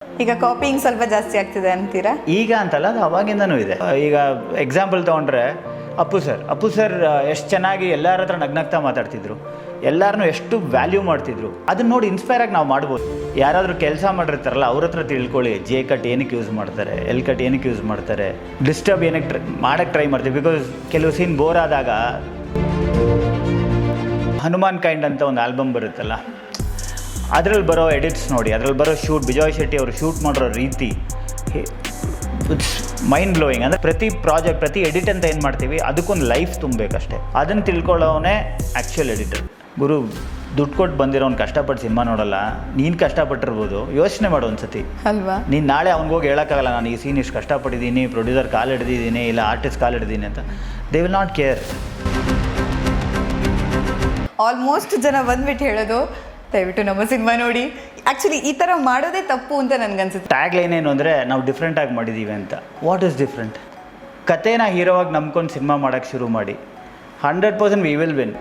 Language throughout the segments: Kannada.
ಈಗ ಕಾಪಿಂಗ್ ಸ್ವಲ್ಪ ಜಾಸ್ತಿ ಆಗ್ತಿದೆ ಅಂತೀರಾ? ಈಗ ಅಂತಲ್ಲ, ಅದು ಅವಾಗಿಂದನೂ ಇದೆ. ಈಗ ಎಕ್ಸಾಂಪಲ್ ತೊಗೊಂಡ್ರೆ ಅಪ್ಪು ಸರ್ ಎಷ್ಟು ಚೆನ್ನಾಗಿ ಎಲ್ಲರ ಹತ್ರ ನಗ್ನಗ್ತಾ ಮಾತಾಡ್ತಿದ್ರು, ಎಲ್ಲರನ್ನೂ ಎಷ್ಟು ವ್ಯಾಲ್ಯೂ ಮಾಡ್ತಿದ್ರು. ಅದನ್ನ ನೋಡಿ ಇನ್ಸ್ಪೈರ್ ಆಗಿ ನಾವು ಮಾಡ್ಬೋದು. ಯಾರಾದರೂ ಕೆಲಸ ಮಾಡಿರ್ತಾರಲ್ಲ ಅವ್ರ ಹತ್ರ ತಿಳ್ಕೊಳ್ಳಿ, ಜೆ ಕಟ್ ಏನಕ್ಕೆ ಯೂಸ್ ಮಾಡ್ತಾರೆ, ಎಲ್ ಕಟ್ ಏನಕ್ಕೆ ಯೂಸ್ ಮಾಡ್ತಾರೆ, ಡಿಸ್ಟರ್ಬ್ ಏನಕ್ಕೆ ಮಾಡೋಕ್ಕೆ ಟ್ರೈ ಮಾಡ್ತೀವಿ. ಬಿಕಾಸ್ ಕೆಲವು ಸೀನ್ ಬೋರ್ ಆದಾಗ ಹನುಮಾನ್ ಕೈಂಡ್ ಅಂತ ಒಂದು ಆಲ್ಬಮ್ ಬರುತ್ತಲ್ಲ, ಅದರಲ್ಲಿ ಬರೋ ಎಡಿಟ್ಸ್ ನೋಡಿ, ಅದರಲ್ಲಿ ಬರೋ ಶೂಟ್, ವಿಜಯ್ ಶೆಟ್ಟಿ ಅವರು ಶೂಟ್ ಮಾಡಿರೋ ರೀತಿ ಇಟ್ಸ್ ಮೈಂಡ್ ಬ್ಲೋಯಿಂಗ್. ಅಂದರೆ ಪ್ರತಿ ಪ್ರಾಜೆಕ್ಟ್, ಪ್ರತಿ ಎಡಿಟ್ ಅಂತ ಏನು ಮಾಡ್ತೀವಿ ಅದಕ್ಕೊಂದು ಲೈಫ್ ತುಂಬಬೇಕಷ್ಟೇ. ಅದನ್ನು ತಿಳ್ಕೊಳ್ಳೋನೇ ಆ್ಯಕ್ಚುಯಲ್ ಎಡಿಟರ್. ಗುರು, ದುಡ್ಡು ಕೊಟ್ಟು ಬಂದಿರೋನು ಕಷ್ಟಪಟ್ಟು ಸಿನಿಮಾ ನೋಡಲ್ಲ, ನೀನು ಕಷ್ಟಪಟ್ಟಿರ್ಬೋದು, ಯೋಚನೆ ಮಾಡು ಒಂದ್ಸತಿ ಅಲ್ವಾ? ನೀನು ನಾಳೆ ಅವ್ನಿಗೋಗಿ ಹೇಳೋಕ್ಕಾಗಲ್ಲ ನಾನು ಈ ಸೀನ್ ಇಷ್ಟು ಕಷ್ಟಪಟ್ಟಿದ್ದೀನಿ, ಪ್ರೊಡ್ಯೂಸರ್ ಕಾಲು ಹಿಡ್ದಿದ್ದೀನಿ, ಇಲ್ಲ ಆರ್ಟಿಸ್ಟ್ ಕಾಲು ಹಿಡ್ದಿದ್ದೀನಿ ಅಂತ. They will not care. Almost ಜನ ಬಂದ್ಬಿಟ್ಟು ಹೇಳೋದು ದಯವಿಟ್ಟು ನಮ್ಮ ಸಿನಿಮಾ ನೋಡಿ. ಆ್ಯಕ್ಚುಲಿ ಈ ಥರ ಮಾಡೋದೇ ತಪ್ಪು ಅಂತ ನನಗನ್ಸುತ್ತೆ. ಟ್ಯಾಗ್ ಲೈನ್ ಏನು ಅಂದರೆ ನಾವು ಡಿಫ್ರೆಂಟಾಗಿ ಮಾಡಿದ್ದೀವಿ ಅಂತ. What is different? ಕಥೆನ ಹೀರೋವಾಗಿ ನಂಬ್ಕೊಂಡು ಸಿನಿಮಾ ಮಾಡೋಕ್ಕೆ ಶುರು ಮಾಡಿ, 100% we will win.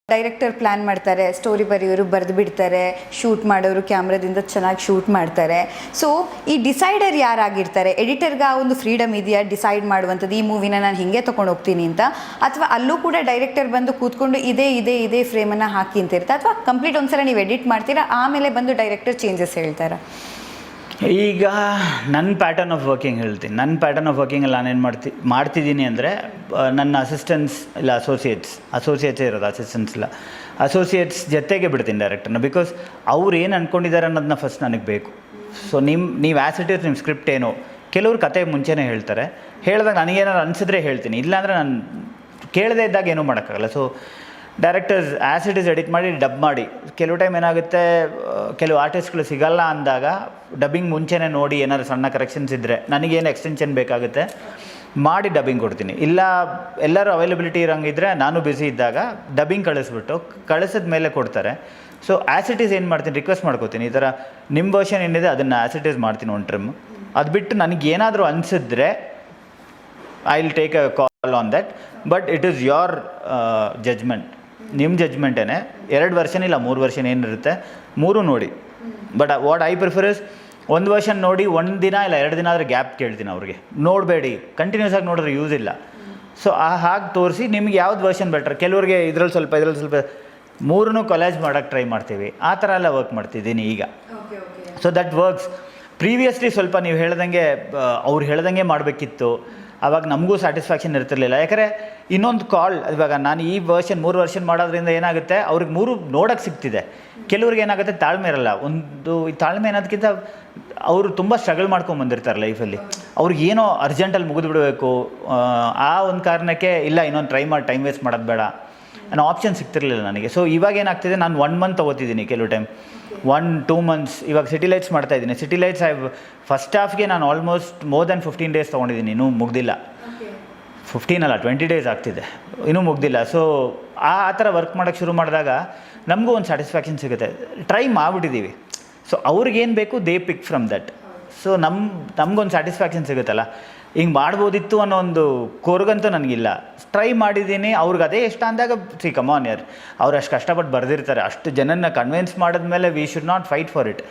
Director plan ಮಾಡ್ತಾರೆ, ಸ್ಟೋರಿ ಬರೆಯೋರು ಬರೆದು ಬಿಡ್ತಾರೆ, ಶೂಟ್ ಮಾಡೋರು ಕ್ಯಾಮ್ರಾದಿಂದ ಚೆನ್ನಾಗಿ ಶೂಟ್ ಮಾಡ್ತಾರೆ. ಸೊ ಈ ಡಿಸೈಡರ್ ಯಾರಾಗಿರ್ತಾರೆ? ಎಡಿಟರ್ಗೆ ಆ ಒಂದು ಫ್ರೀಡಮ್ ಇದೆಯಾ ಡಿಸೈಡ್ ಮಾಡುವಂಥದ್ದು, ಈ ಮೂವಿನ ನಾನು ಹಿಂಗೆ ತೊಗೊಂಡು ಹೋಗ್ತೀನಿ ಅಂತ? ಅಥವಾ ಅಲ್ಲೂ ಕೂಡ ಡೈರೆಕ್ಟರ್ ಬಂದು ಕೂತ್ಕೊಂಡು ಇದೇ ಫ್ರೇಮನ್ನು ಹಾಕಿ ಅಂತ ಇರ್ತಾ? ಅಥವಾ ಕಂಪ್ಲೀಟ್ ಒಂದ್ಸಲ ನೀವು ಎಡಿಟ್ ಮಾಡ್ತೀರಾ, ಆಮೇಲೆ ಬಂದು ಡೈರೆಕ್ಟರ್ ಚೇಂಜಸ್ ಹೇಳ್ತಾರಾ? ಈಗ ನನ್ನ ಪ್ಯಾಟರ್ನ್ ಆಫ್ ವರ್ಕಿಂಗ್ ಹೇಳ್ತೀನಿ. ನನ್ನ ಪ್ಯಾಟರ್ನ್ ಆಫ್ ವರ್ಕಿಂಗಲ್ಲಿ ನಾನೇನು ಮಾಡ್ತಿದ್ದೀನಿ ಅಂದರೆ, ನನ್ನ ಅಸಿಸ್ಟೆಂಟ್ಸ್ ಇಲ್ಲ ಅಸೋಸಿಯೇಟ್ಸೇ ಇರೋದು, ಅಸಿಸ್ಟೆಂಟ್ಸ್ ಇಲ್ಲ, ಅಸೋಸಿಯೇಟ್ಸ್ ಜೊತೆಗೆ ಬಿಡ್ತೀನಿ ಡೈರೆಕ್ಟರ್ನ. ಬಿಕಾಸ್ ಅವ್ರು ಏನು ಅಂದ್ಕೊಂಡಿದ್ದಾರೆ ಅನ್ನೋದನ್ನ ಫಸ್ಟ್ ನನಗೆ ಬೇಕು. ಸೊ ನೀವು ಆ್ಯಸ್ ಇಟ್ ಈಸ್ ನಿಮ್ಮ ಸ್ಕ್ರಿಪ್ಟ್ ಏನೋ, ಕೆಲವ್ರು ಕತೆ ಮುಂಚೆನೇ ಹೇಳ್ತಾರೆ, ಹೇಳಿದಾಗ ನನಗೇನಾದ್ರು ಅನಿಸಿದ್ರೆ ಹೇಳ್ತೀನಿ, ಇಲ್ಲಾಂದರೆ ನಾನು ಕೇಳದೇ ಇದ್ದಾಗ ಏನೂ ಮಾಡೋಕ್ಕಾಗಲ್ಲ. So directors as it is edit ಮಾಡಿ ಡಬ್ ಮಾಡಿ. ಕೆಲವು ಟೈಮ್ ಏನಾಗುತ್ತೆ, ಕೆಲವು ಆರ್ಟಿಸ್ಟ್ಗಳು ಸಿಗಲ್ಲ ಅಂದಾಗ ಡಬ್ಬಿಂಗ್ ಮುಂಚೆನೇ ನೋಡಿ ಏನಾದ್ರು ಸಣ್ಣ ಕರೆಕ್ಷನ್ಸ್ ಇದ್ದರೆ, ನನಗೇನು ಎಕ್ಸ್ಟೆನ್ಷನ್ ಬೇಕಾಗುತ್ತೆ ಮಾಡಿ ಡಬ್ಬಿಂಗ್ ಕೊಡ್ತೀನಿ. ಇಲ್ಲ ಎಲ್ಲರೂ ಅವೈಲಬಿಲಿಟಿ ಇರೋಂಗಿದ್ರೆ, ನಾನು ಬ್ಯುಸಿ ಇದ್ದಾಗ ಡಬ್ಬಿಂಗ್ ಕಳಿಸಿದ ಮೇಲೆ ಕೊಡ್ತಾರೆ. ಸೊ ಆ್ಯಸ್ ಇಟ್ ಈಸ್ ಏನು ಮಾಡ್ತೀನಿ, ರಿಕ್ವೆಸ್ಟ್ ಮಾಡ್ಕೋತೀನಿ, ಈ ಥರ ನಿಮ್ಮ ವರ್ಷನ್ ಏನಿದೆ ಅದನ್ನು ಆ್ಯಸ್ ಇಟ್ ಈಸ್ ಮಾಡ್ತೀನಿ ಒಂದು ಟ್ರಿಮ್. ಅದು ಬಿಟ್ಟು ನನಗೇನಾದರೂ ಅನಿಸಿದ್ರೆ I will take a call on that. But it is your judgement, ನಿಮ್ಮ ಜಜ್ಮೆಂಟೇ. 2 ವರ್ಷನ್ ಇಲ್ಲ 3 ವರ್ಷನ್ ಏನಿರುತ್ತೆ, 3 ನೋಡಿ. But what I prefer is, ಒಂದು ವರ್ಷನ್ ನೋಡಿ 1 ದಿನ ಇಲ್ಲ 2 ದಿನ ಆದರೆ ಗ್ಯಾಪ್ ಕೇಳ್ತೀನಿ ಅವ್ರಿಗೆ. ನೋಡಬೇಡಿ, ಕಂಟಿನ್ಯೂಸ್ ಆಗಿ ನೋಡಿದ್ರೆ ಯೂಸ್ ಇಲ್ಲ. ಸೊ ಹಾಗೆ ತೋರಿಸಿ ನಿಮ್ಗೆ ಯಾವ್ದು ವರ್ಷನ್ ಬೆಟರ್. ಕೆಲವ್ರಿಗೆ ಇದ್ರಲ್ಲಿ ಸ್ವಲ್ಪ 3 ಕೊಲಾಜ್ ಮಾಡೋಕ್ಕೆ ಟ್ರೈ ಮಾಡ್ತೀವಿ, ಆ ಥರ ಎಲ್ಲ ವರ್ಕ್ ಮಾಡ್ತಿದ್ದೀನಿ ಈಗ. So that works. ಪ್ರೀವಿಯಸ್ಲಿ ಸ್ವಲ್ಪ ನೀವು ಹೇಳ್ದಂಗೆ ಅವ್ರು ಹೇಳ್ದಂಗೆ ಮಾಡಬೇಕಿತ್ತು, ಆವಾಗ ನಮಗೂ ಸ್ಯಾಟಿಸ್ಫ್ಯಾಕ್ಷನ್ ಇರ್ತಿರ್ಲಿಲ್ಲ. ಯಾಕಂದರೆ ಇನ್ನೊಂದು ಕಾಲ್, ಇವಾಗ ನಾನು ಈ 3 ವರ್ಷನ್ ಮಾಡೋದ್ರಿಂದ ಏನಾಗುತ್ತೆ, ಅವ್ರಿಗೆ 3 ನೋಡೋಕ್ಕೆ ಸಿಗ್ತಿದೆ. ಕೆಲವ್ರಿಗೆ ಏನಾಗುತ್ತೆ, ತಾಳ್ಮೆ ಇರಲ್ಲ. ಒಂದು ಈ ತಾಳ್ಮೆ ಅನ್ನೋದಕ್ಕಿಂತ ಅವರು ತುಂಬ ಸ್ಟ್ರಗಲ್ ಮಾಡ್ಕೊಂಡು ಬಂದಿರ್ತಾರೆ ಲೈಫಲ್ಲಿ. ಅವ್ರಿಗೆ ಏನೋ ಅರ್ಜೆಂಟಲ್ಲಿ ಮುಗಿದ್ಬಿಡಬೇಕು, ಆ ಒಂದು ಕಾರಣಕ್ಕೆ ಇಲ್ಲ ಇನ್ನೊಂದು ಟ್ರೈ ಮಾಡಿ ಟೈಮ್ ವೇಸ್ಟ್ ಮಾಡೋದು ಬೇಡ ಅನ್ನೋ ಆಪ್ಷನ್ ಸಿಗ್ತಿರ್ಲಿಲ್ಲ ನನಗೆ. ಸೊ ಇವಾಗ ಏನಾಗ್ತಿದೆ, ನಾನು 1 ಮಂತ್ ತೊಗೋತಿದ್ದೀನಿ, ಕೆಲವು ಟೈಮ್ 1-2 ಮಂತ್ಸ್. ಇವಾಗ ಸಿಟಿ ಲೈಟ್ಸ್ ಮಾಡ್ತಾಯಿದ್ದೀನಿ. ಸಿಟಿ ಲೈಟ್ಸ್ ಫಸ್ಟ್ ಹಾಫ್ಗೆ ನಾನು ಆಲ್ಮೋಸ್ಟ್ ಮೋರ್ ದೆನ್ 15 ಡೇಸ್ ತೊಗೊಂಡಿದ್ದೀನಿ, ಇನ್ನೂ ಮುಗ್ದಿಲ್ಲ. 15 ಅಲ್ಲ 20 ಡೇಸ್ ಆಗ್ತಿದೆ, ಇನ್ನೂ ಮುಗ್ದಿಲ್ಲ. ಸೊ ಆ ಥರ ವರ್ಕ್ ಮಾಡೋಕ್ಕೆ ಶುರು ಮಾಡಿದಾಗ ನಮಗೂ ಒಂದು ಸ್ಯಾಟಿಸ್ಫ್ಯಾಕ್ಷನ್ ಸಿಗುತ್ತೆ. ಟ್ರೈ ಮಾಡಿಬಿಟ್ಟಿದ್ದೀವಿ. ಸೊ ಅವ್ರಿಗೇನು ಬೇಕು they pick from that. So ನಮಗೊಂದು ಸ್ಯಾಟಿಸ್ಫ್ಯಾಕ್ಷನ್ ಸಿಗುತ್ತಲ್ಲ, ಹಿಂಗೆ ಮಾಡ್ಬೋದಿತ್ತು ಅನ್ನೋ ಒಂದು ಕೊರಗಂತೂ ನನಗಿಲ್ಲ. ಟ್ರೈ ಮಾಡಿದ್ದೀನಿ, ಅವ್ರಿಗೆ ಅದೇ ಇಷ್ಟ ಅಂದಾಗ ಕಮಾನ್ ಯಾರ್, ಅವ್ರು ಅಷ್ಟು ಕಷ್ಟಪಟ್ಟು ಬರೆದಿರ್ತಾರೆ, ಅಷ್ಟು ಜನನ ಕನ್ವಿನ್ಸ್ ಮಾಡಿದ್ಮೇಲೆ we should not fight for it.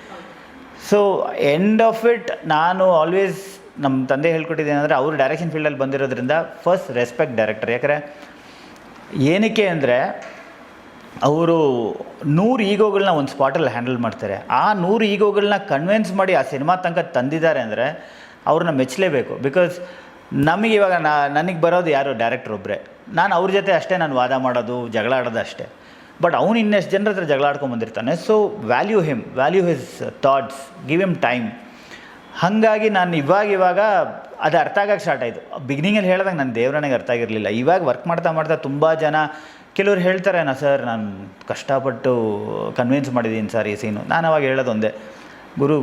So end of it ನಾನು ಆಲ್ವೇಸ್ ನಮ್ಮ ತಂದೆ ಹೇಳ್ಕೊಟ್ಟಿದ್ದೇನೆ ಅಂದರೆ, ಅವರು ಡೈರೆಕ್ಷನ್ ಫೀಲ್ಡಲ್ಲಿ ಬಂದಿರೋದ್ರಿಂದ ಫಸ್ಟ್ ರೆಸ್ಪೆಕ್ಟ್ ಡೈರೆಕ್ಟರ್. ಯಾಕಂದರೆ ಏನಕ್ಕೆ ಅಂದರೆ, ಅವರು 100 ಈಗೋಗಳನ್ನ ಒಂದು ಸ್ಪಾಟಲ್ಲಿ ಹ್ಯಾಂಡಲ್ ಮಾಡ್ತಾರೆ. ಆ 100 ಈಗೋಗಳನ್ನ ಕನ್ವಿನ್ಸ್ ಮಾಡಿ ಆ ಸಿನಿಮಾ ತನಕ ತಂದಿದ್ದಾರೆ ಅಂದರೆ ಅವ್ರನ್ನ ಮೆಚ್ಚಲೇಬೇಕು. ಬಿಕಾಸ್ ನಮಗೆ ಇವಾಗ ನನಗೆ ಬರೋದು ಯಾರು, ಡೈರೆಕ್ಟರ್ ಒಬ್ಬರೇ. ನಾನು ಅವ್ರ ಜೊತೆ ಅಷ್ಟೇ ನಾನು ವಾದ ಮಾಡೋದು, ಜಗಳ ಆಡೋದು ಅಷ್ಟೇ. ಬಟ್ ಅವ್ನು ಇನ್ನೆಷ್ಟು ಜನರ ಹತ್ರ ಜಗಳ ಆಡ್ಕೊಂಡು ಬಂದಿರ್ತಾನೆ. So value his thoughts, give him time. ಹಾಗಾಗಿ ನಾನು ಇವಾಗ ಅದು ಅರ್ಥ ಆಗೋಕ್ಕೆ ಸ್ಟಾರ್ಟ್ ಆಯಿತು. ಬಿಗಿನಿಂಗಲ್ಲಿ ಹೇಳಿದಾಗ ನನ್ನ ದೇವರನಿಗೆ ಅರ್ಥ ಆಗಿರಲಿಲ್ಲ. ಇವಾಗ ವರ್ಕ್ ಮಾಡ್ತಾ ತುಂಬ ಜನ, ಕೆಲವ್ರು ಹೇಳ್ತಾರೆ, ಸರ್ ನಾನು ಕಷ್ಟಪಟ್ಟು ಕನ್ವಿನ್ಸ್ ಮಾಡಿದ್ದೀನಿ ಸರ್ ಈ ಸೀನು. ನಾನು ಅವಾಗ ಹೇಳೋದು ಒಂದೇ, ಗುರು,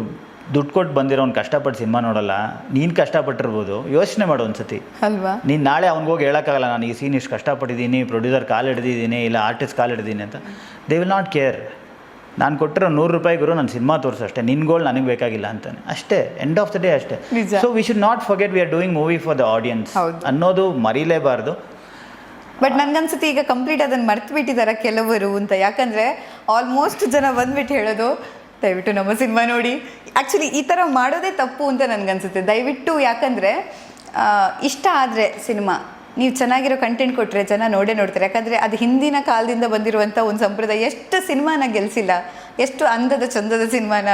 ದುಡ್ಡು ಕೊಟ್ಟು ಬಂದಿರೋನು ಕಷ್ಟಪಟ್ಟು ಸಿನಿಮಾ ನೋಡಲ್ಲ, ನೀನು ಕಷ್ಟಪಟ್ಟಿರ್ಬೋದು, ಯೋಚನೆ ಮಾಡು ಒಂದ್ಸತಿ ಅಲ್ವಾ? ನೀನು ನಾಳೆ ಅವ್ನಿಗೋಗಿ ಹೇಳೋಕ್ಕಾಗಲ್ಲ ನಾನು ಈ ಸೀನ್ ಇಷ್ಟು ಕಷ್ಟಪಟ್ಟಿದ್ದೀನಿ, ಪ್ರೊಡ್ಯೂಸರ್ ಕಾಲು ಹಿಡ್ದಿದ್ದೀನಿ, ಇಲ್ಲ ಆರ್ಟಿಸ್ಟ್ ಕಾಲು ಹಿಡ್ದಿದ್ದೀನಿ ಅಂತ. They will not care. ನಾನು ಕೊಟ್ಟಿರೋ ₹100 ಗುರು ನಾನು ಸಿನಿಮಾ ತೋರಿಸು ಅಷ್ಟೇ, ನಿನ್ನ ಗೋಲ್ ನನಗೆ ಬೇಕಾಗಿಲ್ಲ ಅಂತಾನೆ ಅಷ್ಟೇ. ಎಂಡ್ ಆಫ್ ದ ಡೇ ಅಷ್ಟೇ. ನಿಜ. So we should not forget we are doing movie for the audience ಹೌದು. ಅನ್ನೋದು ಮರೀಲೇಬಾರ್ದು. ಬಟ್ ನನ್ಗನ್ಸುತ್ತೆ ಈಗ ಕಂಪ್ಲೀಟ್ ಅದನ್ನು ಮರ್ತು ಬಿಟ್ಟಿದ್ದಾರೆ ಕೆಲವರು ಅಂತ. ಯಾಕಂದರೆ ಆಲ್ಮೋಸ್ಟ್ ಜನ ಬಂದ್ಬಿಟ್ಟು ಹೇಳೋದು ದಯವಿಟ್ಟು ನಮ್ಮ ಸಿನಿಮಾ ನೋಡಿ. ಆ್ಯಕ್ಚುಲಿ ಈ ಥರ ಮಾಡೋದೇ ತಪ್ಪು ಅಂತ ನನಗನ್ಸುತ್ತೆ. ದಯವಿಟ್ಟು, ಯಾಕಂದರೆ ಇಷ್ಟ ಆದರೆ ಸಿನಿಮಾ ನೀವು ಚೆನ್ನಾಗಿರೋ ಕಂಟೆಂಟ್ ಕೊಟ್ಟರೆ ಜನ ನೋಡೇ ನೋಡ್ತಾರೆ. ಯಾಕಂದರೆ ಅದು ಹಿಂದಿನ ಕಾಲದಿಂದ ಬಂದಿರುವಂಥ ಒಂದು ಸಂಪ್ರದಾಯ. ಎಷ್ಟು ಸಿನಿಮಾನ ಗೆಲ್ಲಿಸಿಲ್ಲ, ಎಷ್ಟು ಅಂದದ ಚಂದದ ಸಿನಿಮಾನ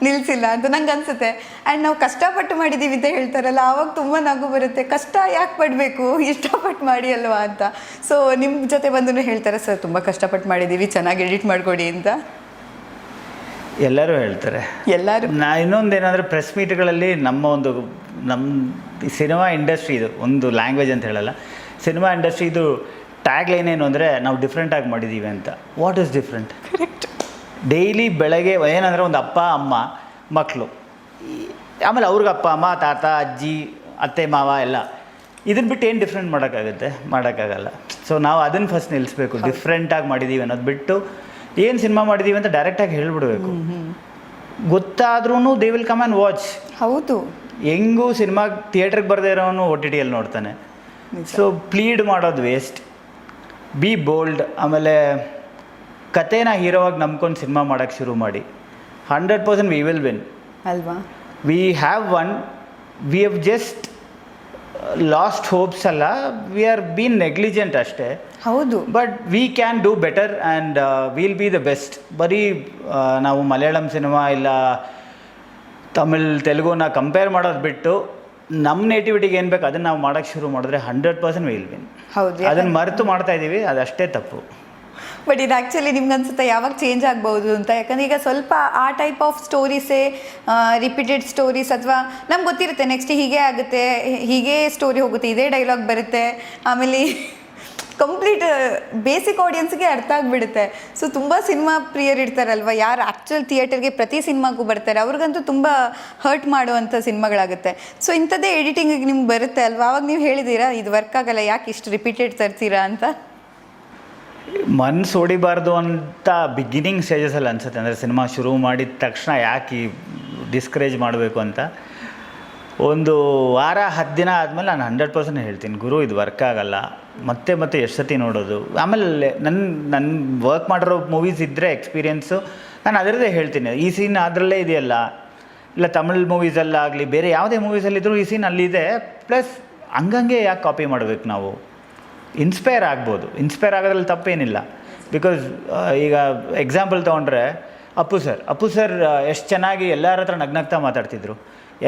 ನಿಲ್ಲಿಸಿಲ್ಲ ಅಂತ ನಂಗೆ ಅನಿಸುತ್ತೆ. ಆ್ಯಂಡ್ ನಾವು ಕಷ್ಟಪಟ್ಟು ಮಾಡಿದ್ದೀವಿ ಅಂತ ಹೇಳ್ತಾರಲ್ಲ, ಆವಾಗ ತುಂಬ ನಗು ಬರುತ್ತೆ. ಕಷ್ಟ ಯಾಕೆ ಪಡಬೇಕು, ಇಷ್ಟಪಟ್ಟು ಮಾಡಿ ಅಲ್ವಾ ಅಂತ. ಸೊ ನಿಮ್ಮ ಜೊತೆ ಬಂದು ಹೇಳ್ತಾರೆ ಸರ್ ತುಂಬ ಕಷ್ಟಪಟ್ಟು ಮಾಡಿದ್ದೀವಿ, ಚೆನ್ನಾಗಿ ಎಡಿಟ್ ಮಾಡಿಕೊಡಿ ಅಂತ ಎಲ್ಲರೂ ಹೇಳ್ತಾರೆ. ಎಲ್ಲರೂ. ಇನ್ನೊಂದೇನೆಂದರೆ ಪ್ರೆಸ್ ಮೀಟ್ಗಳಲ್ಲಿ ನಮ್ಮ ಸಿನಿಮಾ ಇಂಡಸ್ಟ್ರಿ, ಇದು ಒಂದು ಲ್ಯಾಂಗ್ವೇಜ್ ಅಂತ ಹೇಳಲ್ಲ, ಸಿನಿಮಾ ಇಂಡಸ್ಟ್ರಿದು ಟ್ಯಾಗ್ ಲೈನ್ ಏನು ಅಂದರೆ ನಾವು ಡಿಫ್ರೆಂಟಾಗಿ ಮಾಡಿದ್ದೀವಿ ಅಂತ. What is different? ಡೈಲಿ ಬೆಳಗ್ಗೆ ಏನಂದರೆ ಒಂದು ಅಪ್ಪ ಅಮ್ಮ ಮಕ್ಕಳು, ಆಮೇಲೆ ಅವ್ರಿಗೆ ಅಪ್ಪ ಅಮ್ಮ ತಾತ ಅಜ್ಜಿ ಅತ್ತೆ ಮಾವ ಎಲ್ಲ, ಇದನ್ನು ಬಿಟ್ಟು ಏನು ಡಿಫ್ರೆಂಟ್ ಮಾಡೋಕ್ಕಾಗಲ್ಲ. ಸೊ ನಾವು ಅದನ್ನು ಫಸ್ಟ್ ನಿಲ್ಲಿಸ್ಬೇಕು. ಡಿಫ್ರೆಂಟಾಗಿ ಮಾಡಿದ್ದೀವಿ ಅನ್ನೋದು ಬಿಟ್ಟು ಏನು ಸಿನಿಮಾ ಮಾಡಿದ್ದೀವಿ ಅಂತ ಡೈರೆಕ್ಟಾಗಿ ಹೇಳ್ಬಿಡ್ಬೇಕು. ಗೊತ್ತಾದ್ರೂ they will come and watch. ಹೌದು. ಹೆಂಗೂ ಸಿನಿಮಾ ಥಿಯೇಟ್ರಿಗೆ ಬರದೇ ಇರೋನು OTTಯಲ್ಲಿ ನೋಡ್ತಾನೆ. ಸೊ ಪ್ಲೀಡ್ ಮಾಡೋದು ವೇಸ್ಟ್. Be bold. ಆಮೇಲೆ ಕಥೆನ ಹೀರೋವಾಗಿ ನಂಬ್ಕೊಂಡು ಸಿನಿಮಾ ಮಾಡೋಕ್ಕೆ ಶುರು ಮಾಡಿ. 100% ವಿ ವಿಲ್ ವಿನ್ ಅಲ್ವಾ? We have won. We have just lost hopes ಅಲ್ಲ, ವಿ ಆರ್ ಬೀನ್ ನೆಗ್ಲಿಜೆಂಟ್ ಅಷ್ಟೇ. ಹೌದು. But we can do better and will be the best. ಬರೀ ನಾವು ಮಲಯಾಳಂ ಸಿನಿಮಾ ಇಲ್ಲ ತಮಿಳ್ ತೆಲುಗುನ ಕಂಪೇರ್ ಮಾಡೋದು ಬಿಟ್ಟು ನಮ್ಮ ನೇಟಿವಿಟಿಗೆ ಏನು ಬೇಕು ಅದನ್ನು ನಾವು ಮಾಡೋಕ್ಕೆ ಶುರು ಮಾಡಿದ್ರೆ 100% ವಿಲ್ ವಿನ್. ಹೌದು. ಅದನ್ನು ಮರೆತು ಮಾಡ್ತಾ ಇದ್ದೀವಿ, ಅದಷ್ಟೇ ತಪ್ಪು. ಬಟ್ ಇದು ಆ್ಯಕ್ಚುಲಿ ನಿಮ್ಗೆ ಅನ್ಸುತ್ತೆ ಯಾವಾಗ ಚೇಂಜ್ ಆಗ್ಬೋದು ಅಂತ? ಯಾಕಂದರೆ ಈಗ ಸ್ವಲ್ಪ ಆ ಟೈಪ್ ಆಫ್ ಸ್ಟೋರೀಸೇ, ರಿಪೀಟೆಡ್ ಸ್ಟೋರೀಸ್, ಅಥವಾ ನಮ್ಗೆ ಗೊತ್ತಿರುತ್ತೆ ನೆಕ್ಸ್ಟ್ ಹೀಗೆ ಆಗುತ್ತೆ, ಹೀಗೆ ಸ್ಟೋರಿ ಹೋಗುತ್ತೆ, ಇದೇ ಡೈಲಾಗ್ ಬರುತ್ತೆ, ಆಮೇಲೆ ಕಂಪ್ಲೀಟ್ ಬೇಸಿಕ್ ಆಡಿಯನ್ಸ್ಗೆ ಅರ್ಥ ಆಗಿಬಿಡುತ್ತೆ. ಸೊ ತುಂಬ ಸಿನಿಮಾ ಪ್ರಿಯರು ಇರ್ತಾರಲ್ವ, ಯಾರು ಆ್ಯಕ್ಚುಲ್ ಥಿಯೇಟರ್ಗೆ ಪ್ರತಿ ಸಿನಿಮಾಗೂ ಬರ್ತಾರೆ, ಅವ್ರಿಗಂತೂ ತುಂಬ ಹರ್ಟ್ ಮಾಡುವಂಥ ಸಿನಿಮಾಗಳಾಗುತ್ತೆ. ಸೊ ಇಂಥದ್ದೇ ಎಡಿಟಿಂಗಿಗೆ ನಿಮ್ಗೆ ಬರುತ್ತೆ ಅಲ್ವಾ, ಆವಾಗ ನೀವು ಹೇಳಿದ್ದೀರಾ ಇದು ವರ್ಕ್ ಆಗಲ್ಲ, ಯಾಕೆ ಇಷ್ಟು ರಿಪೀಟೆಡ್ ತರ್ತೀರಾ ಅಂತ? ಮನ್ಸು ಹೊಡಿಬಾರ್ದು ಅಂತ ಬಿಗಿನಿಂಗ್ ಸ್ಟೇಜಸಲ್ಲಿ ಅನಿಸುತ್ತೆ. ಅಂದರೆ ಸಿನಿಮಾ ಶುರು ಮಾಡಿದ ತಕ್ಷಣ ಯಾಕೆ ಡಿಸ್ಕರೇಜ್ ಮಾಡಬೇಕು ಅಂತ. ಒಂದು ವಾರ 10 ದಿನ ಆದಮೇಲೆ ನಾನು 100% ಹೇಳ್ತೀನಿ, ಗುರು ಇದು ವರ್ಕ್ ಆಗಲ್ಲ, ಮತ್ತೆ ಎಷ್ಟು ಸತಿ ನೋಡೋದು. ಆಮೇಲೆ ನನ್ನ ವರ್ಕ್ ಮಾಡಿರೋ ಮೂವೀಸ್ ಇದ್ದರೆ ಎಕ್ಸ್ಪೀರಿಯೆನ್ಸು ನಾನು ಅದರದ್ದೇ ಹೇಳ್ತೀನಿ. ಈ ಸೀನ್ ಅದರಲ್ಲೇ ಇದೆಯಲ್ಲ, ಇಲ್ಲ ತಮಿಳ್ ಮೂವೀಸಲ್ಲಾಗಲಿ ಬೇರೆ ಯಾವುದೇ ಮೂವೀಸಲ್ಲಿದ್ದರೂ ಈ ಸೀನ್ ಅಲ್ಲಿದೆ, ಪ್ಲಸ್ ಹಂಗಂಗೆ ಯಾಕೆ ಕಾಪಿ ಮಾಡಬೇಕು ನಾವು? ಇನ್ಸ್ಪೈರ್ ಆಗ್ಬೋದು, ಇನ್ಸ್ಪೈರ್ ಆಗೋದ್ರಲ್ಲಿ ತಪ್ಪೇನಿಲ್ಲ. ಬಿಕಾಸ್ ಈಗ ಎಕ್ಸಾಂಪಲ್ ತೊಗೊಂಡ್ರೆ ಅಪ್ಪು ಸರ್ ಎಷ್ಟು ಚೆನ್ನಾಗಿ ಎಲ್ಲರ ಹತ್ರ ನಗ್ನಗ್ತಾ ಮಾತಾಡ್ತಿದ್ರು,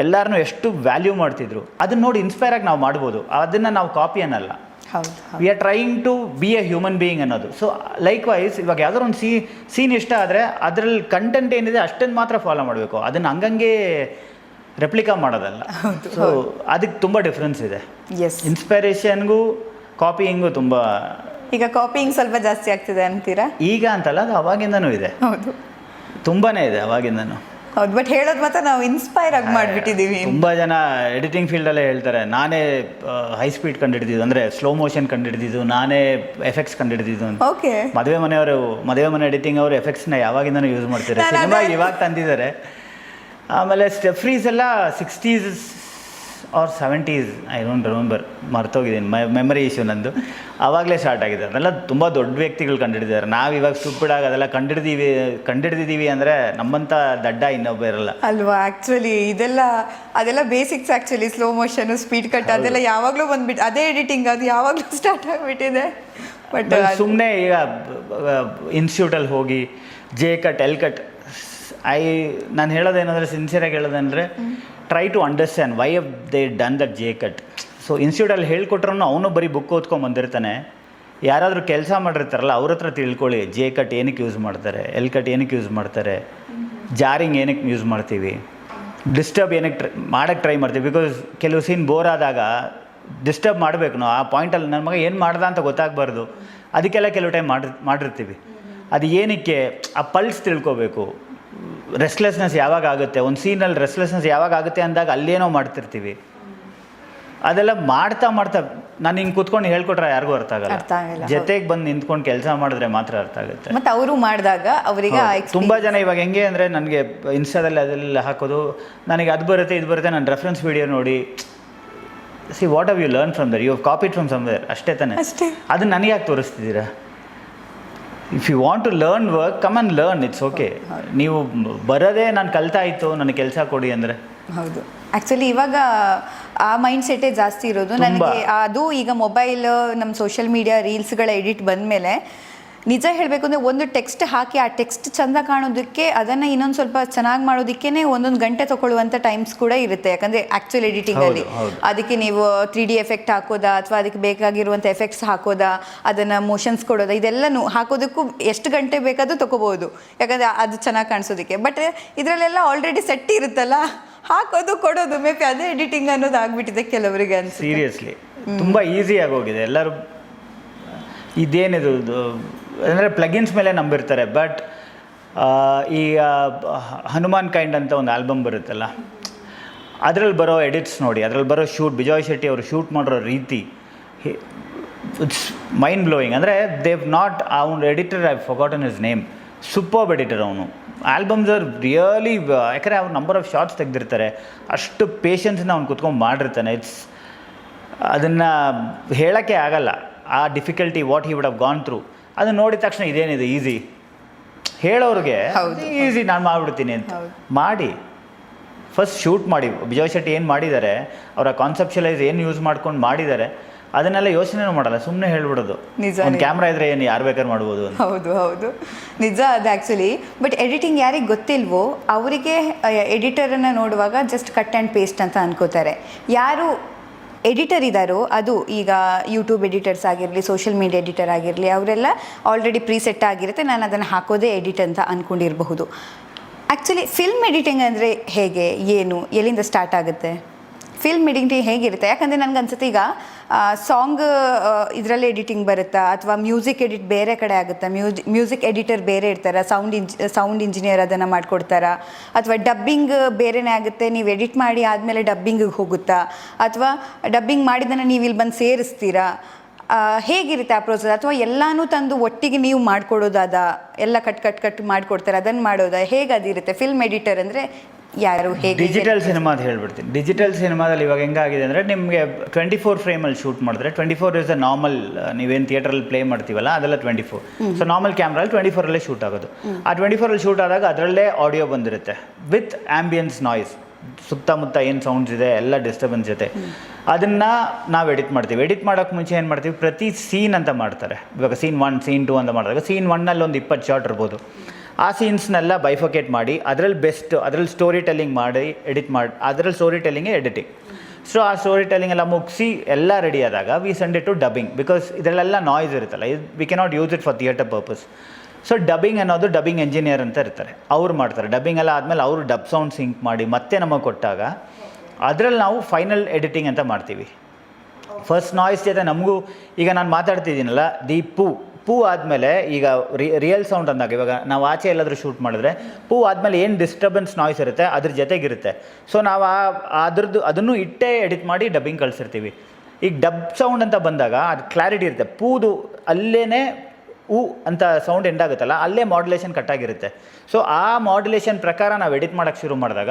ಎಲ್ಲರನ್ನೂ ಎಷ್ಟು ವ್ಯಾಲ್ಯೂ ಮಾಡ್ತಿದ್ರು. ಅದನ್ನ ನೋಡಿ ಇನ್ಸ್ಪೈರ್ ಆಗಿ ನಾವು ಮಾಡ್ಬೋದು, ಅದನ್ನು ನಾವು ಕಾಪಿ ಅನ್ನಲ್ಲ. ಹೌದು. We are trying to be a human being ಅನ್ನೋದು. ಸೊ ಲೈಕ್ ವೈಸ್ ಇವಾಗ ಯಾವ್ದಾದ್ರು ಒಂದು ಸೀನ್ ಇಷ್ಟ ಆದರೆ ಅದರಲ್ಲಿ ಕಂಟೆಂಟ್ ಏನಿದೆ ಅಷ್ಟನ್ನು ಮಾತ್ರ ಫಾಲೋ ಮಾಡಬೇಕು, ಅದನ್ನು ಹಂಗಂಗೆ ರೆಪ್ಲಿಕಾ ಮಾಡೋದಲ್ಲ. ಸೊ ಅದಕ್ಕೆ ತುಂಬ ಡಿಫ್ರೆನ್ಸ್ ಇದೆ. ಎಸ್. ಇನ್ಸ್ಪೈರೇಷನ್ಗೂ ಕಾಪಿಯಿಂಗು ತುಂಬ. ಈಗ ಕಾಪಿಯಿಂಗ್ ಸ್ವಲ್ಪ ಜಾಸ್ತಿ ಆಗ್ತಿದೆ ಅಂತೀರಾ? ಈಗ ಅಂತಲ್ಲ, ಅದು ಅವಾಗಿಂದನೂ ಇದೆ. ಹೌದು, ತುಂಬಾ ಇದೆ ಅವಾಗಿಂದನೂ. ಹೌದು. ಬಟ್ ಹೇಳೋದು ಮಾತ್ರ ನಾವು ಇನ್ಸ್ಪೈರ್ ಆಗಿ ಮಾಡಿಬಿಟ್ಟಿದ್ದೀವಿ. ತುಂಬ ಜನ ಎಡಿಟಿಂಗ್ ಫೀಲ್ಡಲ್ಲೇ ಹೇಳ್ತಾರೆ, ನಾನೇ ಹೈ ಸ್ಪೀಡ್ ಕಂಡುಹಿಡಿದಿದ್ದು, ಅಂದರೆ ಸ್ಲೋ ಮೋಷನ್ ಕಂಡುಹಿಡಿದಿದ್ದು, ನಾನೇ ಎಫೆಕ್ಟ್ಸ್ ಕಂಡುಹಿಡಿದಿದ್ದು ಅಂತ. ಓಕೆ. ಮದುವೆ ಮನೆ ಎಡಿಟಿಂಗ್ ಅವರು ಎಫೆಕ್ಟ್ಸ್ನ ಯಾವಾಗಿಂದನೂ ಯೂಸ್ ಮಾಡ್ತಾರೆ. ಸಿನಿಮಾ ಇವಾಗ ತಂದಿದ್ದಾರೆ. ಆಮೇಲೆ ಸ್ಟೆಪ್ ಫ್ರೀಸ್ ಎಲ್ಲ 60s or 70s, I don't remember, ಮರ್ತೋಗಿದ್ದೀನಿ, ಮೆಮರಿ ಇಶ್ಯೂ ನಂದು. ಆವಾಗಲೇ ಸ್ಟಾರ್ಟ್ ಆಗಿದೆ. ಅದೆಲ್ಲ ತುಂಬ ದೊಡ್ಡ ವ್ಯಕ್ತಿಗಳು ಕಂಡುಹಿಡಿದಾರೆ. ನಾವು ಇವಾಗ ಸ್ಟುಪಿಡಾಗಿ ಅದೆಲ್ಲ ಕಂಡುಹಿಡಿದಿದ್ದೀವಿ ಅಂದರೆ ನಮ್ಮಂಥ ದಡ್ಡ ಇನ್ನೊಬ್ಬ ಇರಲ್ಲ ಅಲ್ವಾ? ಆ್ಯಕ್ಚುಲಿ ಅದೆಲ್ಲ basics. Actually slow motion, speed cut ಅದೆಲ್ಲ ಯಾವಾಗಲೂ ಬಂದ್ಬಿಟ್ಟು, ಅದೇ ಎಡಿಟಿಂಗ್ ಅದು ಯಾವಾಗಲೂ ಸ್ಟಾರ್ಟ್ ಆಗಿಬಿಟ್ಟಿದೆ. ಬಟ್ ಸುಮ್ಮನೆ ಈಗ ಇನ್ಸ್ಟಿಟ್ಯೂಟಲ್ಲಿ ಹೋಗಿ ಜೆ ಕಟ್ ಎಲ್ ಕಟ್, ನಾನು ಹೇಳೋದೇನೆಂದರೆ, ಸಿನ್ಸಿಯರಾಗಿ ಹೇಳೋದಂದರೆ, try to understand why have they done that J cut. So ಇನ್ಸ್ಟಿಟ್ಯೂಟಲ್ಲಿ ಹೇಳ್ಕೊಟ್ರೂ ಅವನು ಬರೀ ಬುಕ್ ಓದ್ಕೊಂಡು ಬಂದಿರ್ತಾನೆ. ಯಾರಾದರೂ ಕೆಲಸ ಮಾಡಿರ್ತಾರಲ್ಲ ಅವ್ರ ಹತ್ರ ತಿಳ್ಕೊಳ್ಳಿ, ಜೆ ಕಟ್ ಏನಕ್ಕೆ ಯೂಸ್ ಮಾಡ್ತಾರೆ, ಎಲ್ ಕಟ್ ಏನಕ್ಕೆ ಯೂಸ್ ಮಾಡ್ತಾರೆ, ಜಾರಿಂಗ್ ಏನಕ್ಕೆ ಯೂಸ್ ಮಾಡ್ತೀವಿ, ಡಿಸ್ಟರ್ಬ್ ಏನಕ್ಕೆ ಮಾಡೋಕ್ಕೆ ಟ್ರೈ ಮಾಡ್ತೀವಿ. ಬಿಕಾಸ್ ಕೆಲವು ಸೀನ್ ಬೋರ್ ಆದಾಗ ಡಿಸ್ಟರ್ಬ್ ಮಾಡಬೇಕು ನಾವು. ಆ ಪಾಯಿಂಟಲ್ಲಿ ನನ್ನ ಮಗ ಏನು ಮಾಡ್ದ ಅಂತ ಗೊತ್ತಾಗಬಾರ್ದು, ಅದಕ್ಕೆಲ್ಲ ಕೆಲವು ಟೈಮ್ ಮಾಡಿರ್ತೀವಿ. ಅದು ಏನಕ್ಕೆ ಆ ಪಲ್ಸ್ ತಿಳ್ಕೊಬೇಕು. ರೆಸ್ಟ್ಲೆಸ್ನೆಸ್ ಯಾವಾಗ ಆಗುತ್ತೆ, ಒಂದು ಸೀನಲ್ಲಿ ರೆಸ್ಟ್ಲೆಸ್ನೆಸ್ ಯಾವಾಗ ಆಗುತ್ತೆ ಅಂದಾಗ ಅಲ್ಲೇನೋ ಮಾಡ್ತಿರ್ತೀವಿ. ಅದೆಲ್ಲ ಮಾಡ್ತಾ ನಾನು ಹಿಂಗೆ ಕೂತ್ಕೊಂಡು ಹೇಳ್ಕೊಟ್ರೆ ಯಾರಿಗೂ ಅರ್ಥ ಅರ್ಥ ಆಗಲ್ಲ, ಆಗಲ್ಲ. ಜೊತೆಗೆ ಬಂದು ನಿಂತ್ಕೊಂಡು ಕೆಲಸ ಮಾಡಿದ್ರೆ ಮಾತ್ರ ಅರ್ಥ ಆಗುತ್ತೆ. ಮತ್ತು ಅವರು ಮಾಡಿದಾಗ ಅವರಿಗೆ ತುಂಬ ಜನ ಇವಾಗ ಹೆಂಗೆ ಅಂದರೆ ನನಗೆ ಇನ್ಸ್ಟಾದಲ್ಲಿ ಅದೆಲ್ಲ ಹಾಕೋದು, ನನಗೆ ಅದು ಬರುತ್ತೆ ಇದು ಬರುತ್ತೆ, ನಾನು ರೆಫರೆನ್ಸ್ ವಿಡಿಯೋ ನೋಡಿ see what have you learn from there, you have copied from somewhere, ಅಷ್ಟೇ ತಾನೆ. ಅದನ್ನ ನನಗೆ ಯಾಕೆ ತೋರಿಸ್ತಿದ್ದೀರಾ? If you want to learn work, come and learn, it's okay. ನೀವು ಬರೋದೇ ನಾನು ಕಲ್ತಾಯಿತು ನನಗೆ ಕೆಲಸ ಕೊಡಿ ಅಂದರೆ. ಹೌದು, ಆ್ಯಕ್ಚುಲಿ ಇವಾಗ ಆ ಮೈಂಡ್ ಸೆಟ್ಟೇ ಜಾಸ್ತಿ ಇರೋದು ನನಗೆ. ಅದು ಈಗ ಮೊಬೈಲ್, ನಮ್ಮ ಸೋಷಿಯಲ್ ಮೀಡಿಯಾ ರೀಲ್ಸ್ಗಳ ಎಡಿಟ್ ಬಂದಮೇಲೆ ನಿಜ ಹೇಳಬೇಕು ಅಂದರೆ ಒಂದು ಟೆಕ್ಸ್ಟ್ ಹಾಕಿ ಆ ಟೆಕ್ಸ್ಟ್ ಚೆಂದ ಕಾಣೋದಕ್ಕೆ ಅದನ್ನು ಇನ್ನೊಂದು ಸ್ವಲ್ಪ ಚೆನ್ನಾಗಿ ಮಾಡೋದಕ್ಕೇ ಒಂದೊಂದು ಗಂಟೆ ತೊಗೊಳ್ಳುವಂಥ ಟೈಮ್ಸ್ ಕೂಡ ಇರುತ್ತೆ. ಯಾಕಂದರೆ ಆ್ಯಕ್ಚುಲ್ ಎಡಿಟಿಂಗಲ್ಲಿ ಅದಕ್ಕೆ ನೀವು 3D ಎಫೆಕ್ಟ್ ಹಾಕೋದಾ ಅಥವಾ ಅದಕ್ಕೆ ಬೇಕಾಗಿರುವಂಥ ಎಫೆಕ್ಟ್ಸ್ ಹಾಕೋದಾ, ಅದನ್ನು ಮೋಷನ್ಸ್ ಕೊಡೋದಾ, ಇದೆಲ್ಲನೂ ಹಾಕೋದಕ್ಕೂ ಎಷ್ಟು ಗಂಟೆ ಬೇಕಾದರೂ ತೊಗೋಬೋದು, ಯಾಕಂದರೆ ಅದು ಚೆನ್ನಾಗಿ ಕಾಣಿಸೋದಕ್ಕೆ. ಬಟ್ ಇದರಲ್ಲೆಲ್ಲ ಆಲ್ರೆಡಿ ಸೆಟ್ ಇರುತ್ತಲ್ಲ, ಹಾಕೋದು ಕೊಡೋದು, ಮೇ ಬಿ ಅದೇ ಎಡಿಟಿಂಗ್ ಅನ್ನೋದು ಆಗಿಬಿಟ್ಟಿದೆ ಕೆಲವರಿಗೆ ಅನ್ಸುತ್ತೆ. ಸೀರಿಯಸ್ಲಿ ತುಂಬ ಈಸಿ ಆಗೋಗಿದೆ. ಎಲ್ಲರೂ ಇದೇನಿದು ಅಂದರೆ ಪ್ಲಗಿನ್ಸ್ ಮೇಲೆ ನಂಬಿರ್ತಾರೆ. ಬಟ್ ಈ ಹನುಮಾನ್ ಕೈಂಡ್ ಅಂತ ಒಂದು ಆಲ್ಬಮ್ ಬರುತ್ತಲ್ಲ, ಅದರಲ್ಲಿ ಬರೋ ಎಡಿಟ್ಸ್ ನೋಡಿ, ಅದರಲ್ಲಿ ಬರೋ ಶೂಟ್, ಬಿಜಾಯ್ ಶೆಟ್ಟಿ ಅವರು ಶೂಟ್ ಮಾಡಿರೋ ರೀತಿ ಇಟ್ಸ್ ಮೈಂಡ್ ಬ್ಲೋಯಿಂಗ್. ಅಂದರೆ ದೇವ್ ನಾಟ್, ಅವ್ನು editor, I forgotten his name, superb editor ಅವನು. ಆಲ್ಬಮ್ಸ್ ಆರ್ ರಿಯಲಿ, ಯಾಕಂದರೆ ಅವ್ರು ನಂಬರ್ ಆಫ್ ಶಾರ್ಟ್ಸ್ ತೆಗೆದಿರ್ತಾರೆ, ಅಷ್ಟು ಪೇಷನ್ಸ್ನ ಅವ್ನು ಕುತ್ಕೊಂಡು ಮಾಡಿರ್ತಾನೆ. ಇಟ್ಸ್ ಅದನ್ನು ಹೇಳೋಕ್ಕೆ ಆಗಲ್ಲ, ಆ difficulty what he would have gone through. ಅದನ್ನು ನೋಡಿದ ತಕ್ಷಣ ಇದೇನಿದೆ ಈಸಿ, ಹೇಳೋರಿಗೆ ಈಸಿ ನಾನು ಮಾಡಿಬಿಡ್ತೀನಿ ಅಂತ. ಮಾಡಿ ಫಸ್ಟ್ ಶೂಟ್ ಮಾಡಿ. ಬಿಜಾಯ್ ಶೆಟ್ಟಿ ಏನು ಮಾಡಿದ್ದಾರೆ, ಅವರ ಕಾನ್ಸೆಪ್ಷಲೈಸ್ ಏನು ಯೂಸ್ ಮಾಡ್ಕೊಂಡು ಮಾಡಿದ್ದಾರೆ, ಅದನ್ನೆಲ್ಲ ಯೋಚನೆನೂ ಮಾಡಲ್ಲ, ಸುಮ್ಮನೆ ಹೇಳ್ಬಿಡೋದು. ಒಂದು ಕ್ಯಾಮ್ರಾ ಇದ್ರೆ ಏನು ಯಾರು ಬೇಕಾದ್ರೆ ಮಾಡ್ಬೋದು ಅಂತ. ಹೌದು ಹೌದು, ನಿಜ ಅದು ಆ್ಯಕ್ಚುಲಿ. ಬಟ್ ಎಡಿಟಿಂಗ್ ಯಾರಿಗೆ ಗೊತ್ತಿಲ್ವೋ ಅವರಿಗೆ ಎಡಿಟರನ್ನು ನೋಡುವಾಗ ಜಸ್ಟ್ ಕಟ್ ಆ್ಯಂಡ್ ಪೇಸ್ಟ್ ಅಂತ ಅನ್ಕೋತಾರೆ. ಯಾರು ಎಡಿಟರ್ ಇದ್ದಾರೋ, ಅದು ಈಗ ಯೂಟ್ಯೂಬ್ ಎಡಿಟರ್ಸ್ ಆಗಿರಲಿ, ಸೋಷಿಯಲ್ ಮೀಡಿಯಾ ಎಡಿಟರ್ ಆಗಿರಲಿ, ಅವರೆಲ್ಲ ಆಲ್ರೆಡಿ ಪ್ರೀಸೆಟ್ ಆಗಿರುತ್ತೆ, ನಾನು ಅದನ್ನು ಹಾಕೋದೇ ಎಡಿಟ್ ಅಂತ ಅಂದ್ಕೊಂಡಿರಬಹುದು. ಆ್ಯಕ್ಚುಲಿ ಫಿಲ್ಮ್ ಎಡಿಟಿಂಗ್ ಅಂದರೆ ಹೇಗೆ, ಏನು, ಎಲ್ಲಿಂದ ಸ್ಟಾರ್ಟ್ ಆಗುತ್ತೆ? ಫಿಲ್ಮ್ ಎಡಿಟಿಂಗ್ ಹೇಗಿರುತ್ತೆ? ಯಾಕಂದರೆ ನನಗೆ ಅನ್ಸುತ್ತೆ ಈಗ ಸಾಂಗ್ ಇದರಲ್ಲೇ ಎಡಿಟಿಂಗ್ ಬರುತ್ತಾ, ಅಥವಾ ಮ್ಯೂಸಿಕ್ ಎಡಿಟ್ ಬೇರೆ ಕಡೆ ಆಗುತ್ತಾ, ಮ್ಯೂಸಿಕ್ ಎಡಿಟರ್ ಬೇರೆ ಇರ್ತಾರಾ, ಸೌಂಡ್ ಇಂಜಿನಿಯರ್ ಅದನ್ನು ಮಾಡಿಕೊಡ್ತಾರಾ, ಅಥವಾ ಡಬ್ಬಿಂಗ್ ಬೇರೆನೇ ಆಗುತ್ತೆ, ನೀವು ಎಡಿಟ್ ಮಾಡಿ ಆದಮೇಲೆ ಡಬ್ಬಿಂಗಿಗೆ ಹೋಗುತ್ತಾ, ಅಥವಾ ಡಬ್ಬಿಂಗ್ ಮಾಡಿದ್ದನ್ನು ನೀವು ಇಲ್ಲಿ ಬಂದು ಸೇರಿಸ್ತೀರಾ, ಹೇಗಿರುತ್ತೆ ಆ ಪ್ರೋಸೆಸ್? ಅಥವಾ ಎಲ್ಲನೂ ತಂದು ಒಟ್ಟಿಗೆ ನೀವು ಮಾಡಿಕೊಡೋದಾದ, ಎಲ್ಲ ಕಟ್ ಮಾಡಿಕೊಡ್ತಾರೆ, ಅದನ್ನು ಮಾಡೋದಾ, ಹೇಗೆ ಅದಿರುತ್ತೆ? ಫಿಲ್ಮ್ ಎಡಿಟರ್ ಅಂದರೆ ಯಾರು, ಹೇಗೆ? ಡಿಜಿಟಲ್ ಸಿನಿಮಾ ಅಂತ ಹೇಳ್ಬಿಡ್ತೀನಿ. ಡಿಜಿಟಲ್ ಸಿನಿಮಾದಲ್ಲಿ ಇವಾಗ ಹೆಂಗಾಗಿದೆ ಅಂದರೆ, ನಿಮಗೆ 24 ಫ್ರೇಮಲ್ಲಿ ಶೂಟ್ ಮಾಡಿದ್ರೆ 24 ಇಸ್ ಅ ನಾರ್ಮಲ್, ನೀವೇನು ಥಿಯೇಟ್ರಲ್ಲಿ ಪ್ಲೇ ಮಾಡ್ತೀವಲ್ಲ ಅದೆಲ್ಲ 24. ಸೊ ನಾರ್ಮಲ್ ಕ್ಯಾಮ್ರಲ್ಲಿ 24 ಶೂಟ್ ಆಗೋದು. ಆ 24 ಶೂಟ್ ಆದಾಗ ಅದರಲ್ಲೇ ಆಡಿಯೋ ಬಂದಿರುತ್ತೆ ವಿತ್ ಆ್ಯಂಬಿಯನ್ಸ್ ನಾಯ್ಸ್, ಸುತ್ತಮುತ್ತ ಏನು ಸೌಂಡ್ಸ್ ಇದೆ ಎಲ್ಲ ಡಿಸ್ಟರ್ಬೆನ್ಸ್ ಜೊತೆ. ಅದನ್ನು ನಾವು ಎಡಿಟ್ ಮಾಡ್ತೀವಿ. ಎಡಿಟ್ ಮಾಡೋಕ್ಕೆ ಮುಂಚೆ ಏನು ಮಾಡ್ತೀವಿ, ಪ್ರತಿ ಸೀನ್ ಅಂತ ಮಾಡ್ತಾರೆ. ಇವಾಗ ಸೀನ್ 1, ಸೀನ್ 2 ಅಂತ ಮಾಡಿದಾಗ ಸೀನ್ 1ನಲ್ಲಿ ಒಂದು 20 ಶಾಟ್ ಇರ್ಬೋದು. ಆ ಸೀನ್ಸ್ನೆಲ್ಲ ಬೈಫೋಕೇಟ್ ಮಾಡಿ ಅದರಲ್ಲಿ ಬೆಸ್ಟ್, ಅದರಲ್ಲಿ ಸ್ಟೋರಿ ಟೆಲ್ಲಿಂಗ್ ಮಾಡಿ ಎಡಿಟ್ ಮಾಡಿ, ಅದರಲ್ಲಿ ಸ್ಟೋರಿ ಟೆಲ್ಲಿಂಗೇ ಎಡಿಟಿಂಗ್. ಸೊ ಆ ಸ್ಟೋರಿ ಟೆಲ್ಲಿಂಗ್ ಎಲ್ಲ ಮುಗಿಸಿ ಎಲ್ಲ ರೆಡಿ ಆದಾಗ we send it to dubbing. Because ಇದರಲ್ಲೆಲ್ಲ ನಾಯ್ಸ್ ಇರುತ್ತಲ್ಲ, we cannot use it for theatre purpose. So dubbing ಅನ್ನೋದು ಡಬ್ಬಿಂಗ್ ಎಂಜಿನಿಯರ್ ಅಂತ ಇರ್ತಾರೆ, ಅವ್ರು ಮಾಡ್ತಾರೆ. ಡಬ್ಬಿಂಗ್ ಎಲ್ಲ ಆದಮೇಲೆ ಅವರು ಡಬ್ ಸೌಂಡ್ ಸಿಂಕ್ ಮಾಡಿ ಮತ್ತೆ ನಮಗೆ ಕೊಟ್ಟಾಗ ಅದರಲ್ಲಿ ನಾವು ಫೈನಲ್ ಎಡಿಟಿಂಗ್ ಅಂತ ಮಾಡ್ತೀವಿ. ಫಸ್ಟ್ ನಾಯ್ಸ್ ಜೊತೆ ನಮಗೂ, ಈಗ ನಾನು ಮಾತಾಡ್ತಿದ್ದೀನಲ್ಲ, ಪೂ ಆದಮೇಲೆ ಈಗ ರಿಯಲ್ ಸೌಂಡ್ ಅಂದಾಗ, ಇವಾಗ ನಾವು ಆಚೆ ಎಲ್ಲಾದರೂ ಶೂಟ್ ಮಾಡಿದ್ರೆ ಪೂ ಆದಮೇಲೆ ಏನು ಡಿಸ್ಟರ್ಬೆನ್ಸ್ ನಾಯ್ಸ್ ಇರುತ್ತೆ ಅದ್ರ ಜೊತೆಗಿರುತ್ತೆ. ಸೊ ನಾವು ಅದನ್ನು ಇಟ್ಟೇ ಎಡಿಟ್ ಮಾಡಿ ಡಬ್ಬಿಂಗ್ ಕಳಿಸಿರ್ತೀವಿ. ಈಗ ಡಬ್ ಸೌಂಡ್ ಅಂತ ಬಂದಾಗ ಅದು ಕ್ಲಾರಿಟಿ ಇರುತ್ತೆ. ಪೂದು ಅಲ್ಲೇ ಅಂತ ಸೌಂಡ್ ಎಂಡ್ ಆಗುತ್ತಲ್ಲ, ಅಲ್ಲೇ ಮಾಡ್ಯುಲೇಷನ್ ಕಟ್ಟಾಗಿರುತ್ತೆ. ಸೊ ಆ ಮಾಡ್ಯುಲೇಷನ್ ಪ್ರಕಾರ ನಾವು ಎಡಿಟ್ ಮಾಡೋಕ್ಕೆ ಶುರು ಮಾಡಿದಾಗ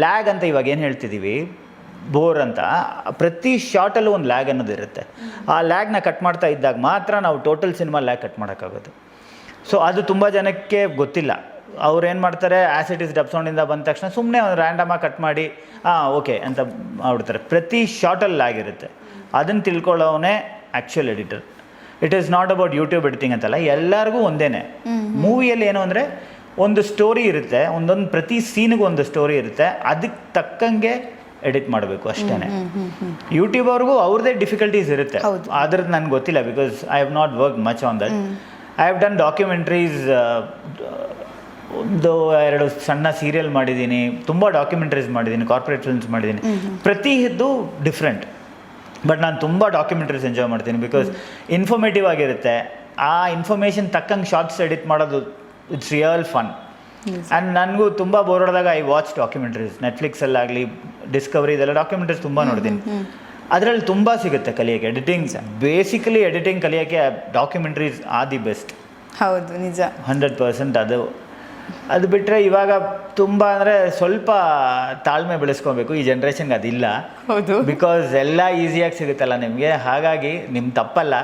ಲ್ಯಾಗ್ ಅಂತ ಇವಾಗ ಏನು ಹೇಳ್ತಿದ್ದೀವಿ, ಬೋರ್ ಅಂತ, ಪ್ರತಿ ಶಾರ್ಟಲ್ಲೂ ಒಂದು ಲ್ಯಾಗ್ ಅನ್ನೋದು ಇರುತ್ತೆ. ಆ ಲ್ಯಾಗ್ನ ಕಟ್ ಮಾಡ್ತಾ ಇದ್ದಾಗ ಮಾತ್ರ ನಾವು ಟೋಟಲ್ ಸಿನಿಮಾ ಲ್ಯಾಗ್ ಕಟ್ ಮಾಡೋಕ್ಕಾಗೋದು. ಸೊ ಅದು ತುಂಬ ಜನಕ್ಕೆ ಗೊತ್ತಿಲ್ಲ. ಅವ್ರು ಏನು ಮಾಡ್ತಾರೆ, ಆ್ಯಸ್ ಡಬ್ ಸೌಂಡಿಂದ ಬಂದ ತಕ್ಷಣ ಸುಮ್ಮನೆ ಒಂದು ರ್ಯಾಂಡಮಾಗಿ ಕಟ್ ಮಾಡಿ ಓಕೆ ಅಂತ ಮಾಡ್ಬಿಡ್ತಾರೆ. ಪ್ರತಿ ಶಾರ್ಟಲ್ಲಿ ಲ್ಯಾಗ್ ಇರುತ್ತೆ. ಅದನ್ನು ತಿಳ್ಕೊಳ್ಳೋನೇ actual editor. It is not about YouTube editing ಅಂತಲ್ಲ, ಎಲ್ಲರಿಗೂ ಒಂದೇ. ಮೂವಿಯಲ್ಲಿ ಏನು ಅಂದರೆ ಒಂದು ಸ್ಟೋರಿ ಇರುತ್ತೆ, ಒಂದೊಂದು ಪ್ರತಿ ಸೀನಿಗೂ ಒಂದು ಸ್ಟೋರಿ ಇರುತ್ತೆ, ಅದಕ್ಕೆ ತಕ್ಕಂಗೆ ಎಡಿಟ್ ಮಾಡಬೇಕು ಅಷ್ಟೇ. ಯೂಟ್ಯೂಬ್ ಅವ್ರಿಗೂ ಅವ್ರದ್ದೇ ಡಿಫಿಕಲ್ಟೀಸ್ ಇರುತ್ತೆ, ಅದ್ರದ್ದು ನನಗೆ ಗೊತ್ತಿಲ್ಲ. Because I have not work much on that. I have done documentaries, 1-2 ಸಣ್ಣ ಸೀರಿಯಲ್ ಮಾಡಿದ್ದೀನಿ, ತುಂಬ ಡಾಕ್ಯುಮೆಂಟ್ರೀಸ್ ಮಾಡಿದ್ದೀನಿ, ಕಾರ್ಪೊರೇಟ್ ಫಿಲ್ಮ್ಸ್ ಮಾಡಿದ್ದೀನಿ. ಪ್ರತಿಯದ್ದು ಡಿಫ್ರೆಂಟ್. ಬಟ್ ನಾನು ತುಂಬ ಡಾಕ್ಯುಮೆಂಟ್ರೀಸ್ ಎಂಜಾಯ್ ಮಾಡ್ತೀನಿ. ಬಿಕಾಸ್ ಇನ್ಫಾರ್ಮೇಟಿವ್ ಆಗಿರುತ್ತೆ. ಆ ಇನ್ಫಾರ್ಮೇಷನ್ ತಕ್ಕಂಗೆ ಶಾರ್ಟ್ಸ್ ಎಡಿಟ್ ಮಾಡೋದು ಇಟ್ಸ್ ರಿಯಲ್ ಫನ್. ಆ್ಯಂಡ್ ನನಗೂ ತುಂಬ ಬೋರ್ ಹೊಡೆದಾಗ ಐ ವಾಚ್ ಡಾಕ್ಯುಮೆಂಟ್ರೀಸ್. ನೆಟ್ಫ್ಲಿಕ್ಸಲ್ಲಾಗಲಿ, ಡಿಸ್ಕವರಿ, ಇದೆಲ್ಲ ಡಾಕ್ಯುಮೆಂಟ್ರೀಸ್ ತುಂಬ ನೋಡ್ತೀನಿ. ಅದರಲ್ಲಿ ತುಂಬ ಸಿಗುತ್ತೆ ಕಲಿಯೋಕ್ಕೆ. ಬೇಸಿಕಲಿ ಎಡಿಟಿಂಗ್ ಕಲಿಯೋಕ್ಕೆ ಡಾಕ್ಯುಮೆಂಟ್ರೀಸ್ ಆರ್ ದಿ ಬೆಸ್ಟ್. ಹೌದು, ನಿಜ. 100% ಅದು ಬಿಟ್ಟರೆ ಇವಾಗ ತುಂಬ ಅಂದರೆ ಸ್ವಲ್ಪ ತಾಳ್ಮೆ ಬೆಳೆಸ್ಕೊಬೇಕು. ಈ ಜನ್ರೇಷನ್ಗೆ ಅದಿಲ್ಲ. ಹೌದು, ಬಿಕಾಸ್ ಎಲ್ಲ ಈಸಿಯಾಗಿ ಸಿಗುತ್ತಲ್ಲ ನಿಮಗೆ. ಹಾಗಾಗಿ ನಿಮ್ಮ ತಪ್ಪಲ್ಲ,